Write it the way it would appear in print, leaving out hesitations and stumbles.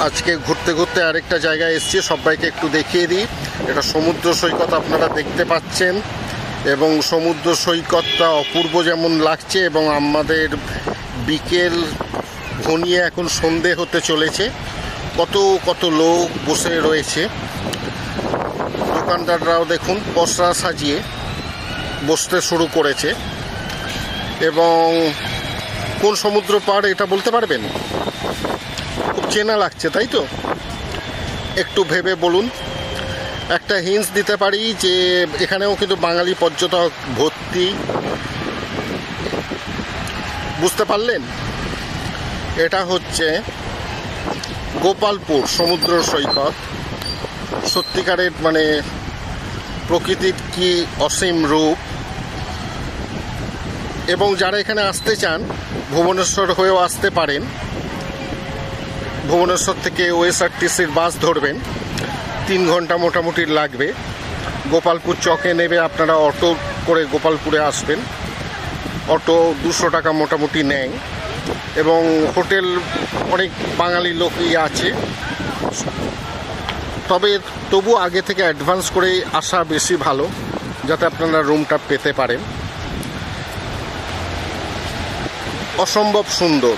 আজকে ঘুরতে ঘুরতে আরেকটা জায়গায় এসেছি, সবাইকে একটু দেখিয়ে দিই। এটা সমুদ্র সৈকত আপনারা দেখতে পাচ্ছেন এবং সমুদ্র সৈকতটা অপূর্ব যেমন লাগছে এবং আমাদের বিকেল ঘনিয়ে এখন সন্ধে হতে চলেছে। কত কত লোক বসে রয়েছে, দোকানদাররাও দেখুন পসরা সাজিয়ে বসতে শুরু করেছে। এবং কোন সমুদ্র পাড় এটা বলতে পারবেন? খুব চেনা লাগছে তাই তো, একটু ভেবে বলুন। একটা হিন্টস দিতে পারি যে এখানেও কিন্তু বাঙালি পর্যটক ভর্তি, বুঝতে পারলেন? এটা হচ্ছে গোপালপুর সমুদ্র সৈকত। সত্যিকারের মানে প্রকৃতির কি অসীম রূপ। এবং যারা এখানে আসতে চান ভুবনেশ্বর হয়েও আসতে পারেন। ভুবনেশ্বর থেকে ওএসআরটিসির বাস ধরবেন, 3 ঘন্টা মোটামুটি লাগবে। গোপালপুর চকে নেবে আপনারা অটো করে গোপালপুরে আসবেন। অটো 200 টাকা মোটামুটি নেয় এবং হোটেল অনেক বাঙালি লোকই আছে। তবে তবু আগে থেকে অ্যাডভান্স করে আসা বেশি ভালো, যাতে আপনারা রুমটা পেতে পারেন। অসম্ভব সুন্দর।